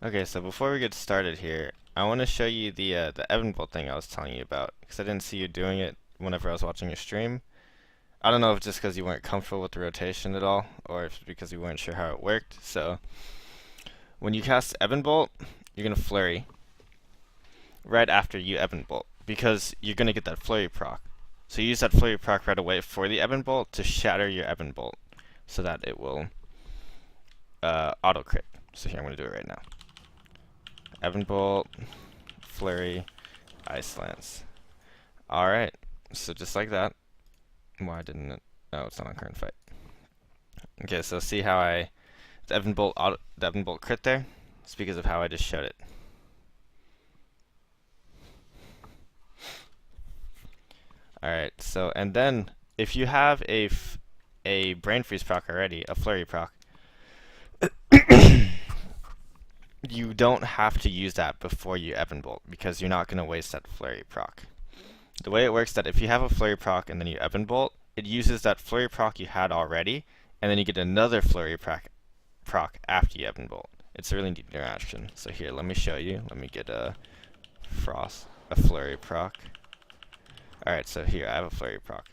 Okay, so before we get started here, I want to show you the Evanbolt thing I was telling you about, because I didn't see you doing it whenever I was watching your stream. I don't know if it's just because you weren't comfortable with the rotation at all, or if it's because you weren't sure how it worked. So, when you cast Evanbolt, you're going to flurry right after you Evanbolt, because you're going to get that flurry proc. So you use that flurry proc right away for the Evanbolt to shatter your Evanbolt, so that it will auto crit. So here, I'm going to do it right now. Evanbolt, flurry, ice lance. Alright, so just like that. Why didn't it? Oh, it's not on current fight. Okay, so see how the Evanbolt crit there? It's because of how I just showed it. Alright, so, and then, if you have a brain freeze proc already, a flurry proc, you don't have to use that before you Evanbolt, because you're not going to waste that flurry proc. The way it works is that if you have a flurry proc and then you Evanbolt, it uses that flurry proc you had already, and then you get another flurry proc after you Evanbolt. It's a really neat interaction. So here, let me show you. Let me get a flurry proc. Alright, so here, I have a flurry proc.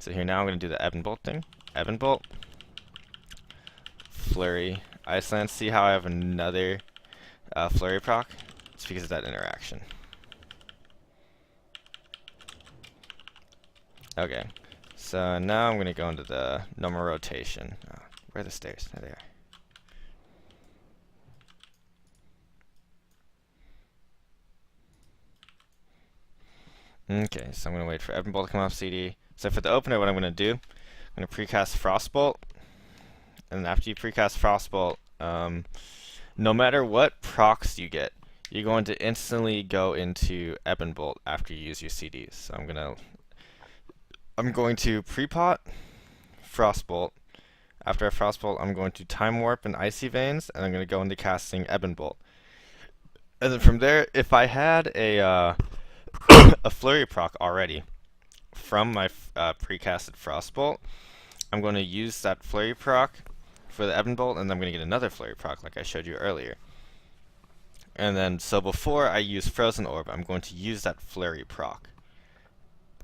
So here, now I'm going to do the Evanbolt thing. Evanbolt, flurry, ice lance. See how I have another flurry proc? It's because of that interaction. Okay, so now I'm going to go into the normal rotation. Oh, where are the stairs? There they are. Okay, so I'm going to wait for Evanbolt to come off CD. So for the opener, what I'm going to do, I'm going to precast Frostbolt. And after you precast Frostbolt, no matter what procs you get, you're going to instantly go into Evanbolt after you use your CDs. So I'm going to pre-pot Frostbolt. After I Frostbolt, I'm going to Time Warp and Icy Veins, and I'm going to go into casting Evanbolt. And then from there, if I had a Flurry proc already from my pre-casted Frostbolt, I'm going to use that Flurry proc for the Evanbolt, and then I'm going to get another Flurry proc like I showed you earlier. And then, so before I use Frozen Orb, I'm going to use that Flurry proc.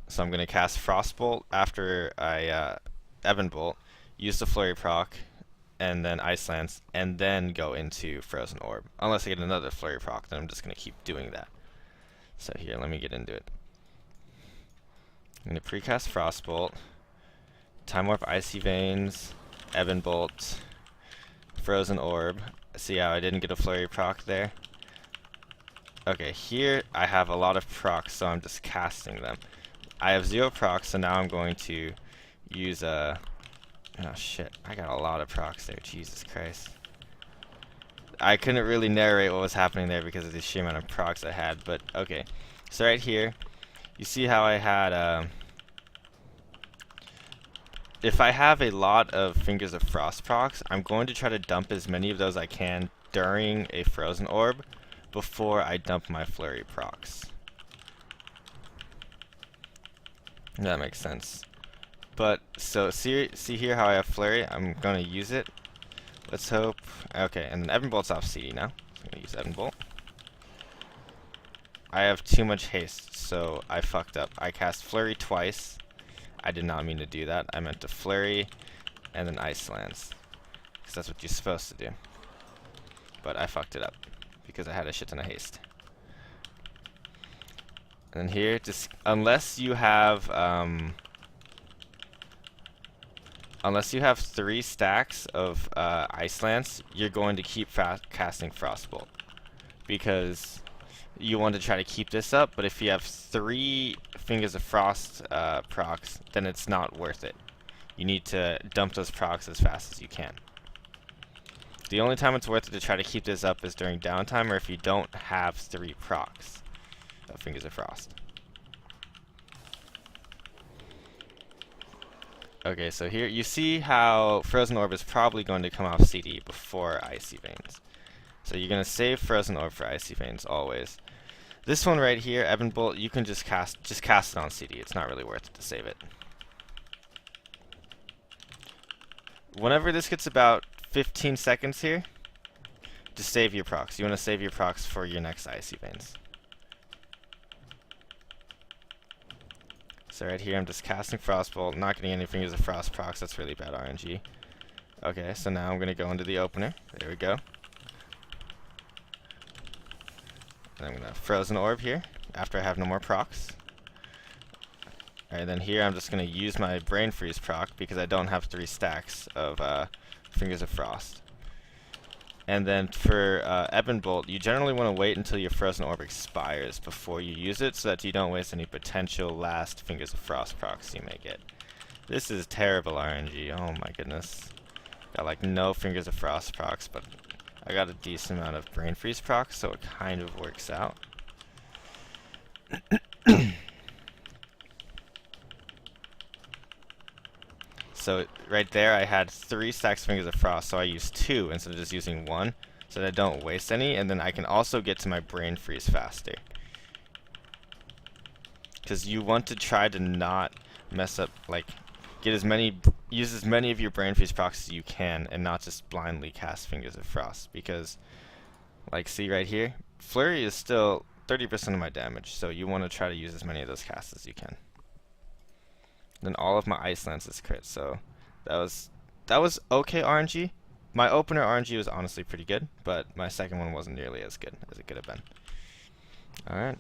So I'm going to cast Frostbolt after I Evanbolt, use the Flurry proc, and then Ice Lance, and then go into Frozen Orb. Unless I get another Flurry proc, then I'm just going to keep doing that. So here, let me get into it. I'm going to precast Frostbolt, Time Warp Icy Veins, Evanbolt, Frozen Orb. See how I didn't get a Flurry proc there? Okay, here I have a lot of procs, so I'm just casting them. I have 0 procs, so now I'm going to use a... Oh shit, I got a lot of procs there, Jesus Christ. I couldn't really narrate what was happening there because of the sheer amount of procs I had, but okay. So right here, you see how I had... if I have a lot of Fingers of Frost procs, I'm going to try to dump as many of those I can during a Frozen Orb before I dump my Flurry procs. That makes sense. But, so, see here how I have Flurry? I'm going to use it. Let's hope. Okay, and then Evanbolt's off CD now. So I'm going to use Evanbolt. I have too much haste, so I fucked up. I cast Flurry twice. I did not mean to do that. I meant to Flurry and then Ice Lance, because that's what you're supposed to do. But I fucked it up because I had a shit ton of haste. And then here, just unless you have 3 stacks of Ice Lance, you're going to keep casting Frostbolt, because you want to try to keep this up. But if you have 3 Fingers of Frost procs, then it's not worth it. You need to dump those procs as fast as you can. The only time it's worth it to try to keep this up is during downtime, or if you don't have 3 procs of Fingers of Frost. Okay, so here you see how Frozen Orb is probably going to come off CD before Icy Veins. So you're going to save Frozen Orb for Icy Veins always. This one right here, Evanbolt, you can just cast it on CD. It's not really worth it to save it. Whenever this gets about 15 seconds here, to save your procs. You want to save your procs for your next Icy Veins. So right here, I'm just casting Frostbolt, not getting any Fingers of Frost procs. That's really bad RNG. Okay, so now I'm going to go into the opener. There we go. And I'm going to Frozen Orb here, after I have no more procs. Alright, then here I'm just going to use my Brain Freeze proc, because I don't have 3 stacks of Fingers of Frost. And then for Ebon Bolt, you generally want to wait until your Frozen Orb expires before you use it, so that you don't waste any potential last Fingers of Frost procs you may get. This is terrible RNG, oh my goodness. Got like no Fingers of Frost procs, but I got a decent amount of Brain Freeze procs, so it kind of works out. So right there I had 3 stacks of Fingers of Frost, so I used 2 instead of just using 1, so that I don't waste any, and then I can also get to my Brain Freeze faster. Because you want to try to not mess up, like, use as many of your Brain Freeze procs as you can, and not just blindly cast Fingers of Frost, because, like, see right here, Flurry is still 30% of my damage, so you want to try to use as many of those casts as you can. Then all of my Ice Lances crit, so that was okay RNG. My opener RNG was honestly pretty good, but my second one wasn't nearly as good as it could have been. Alright.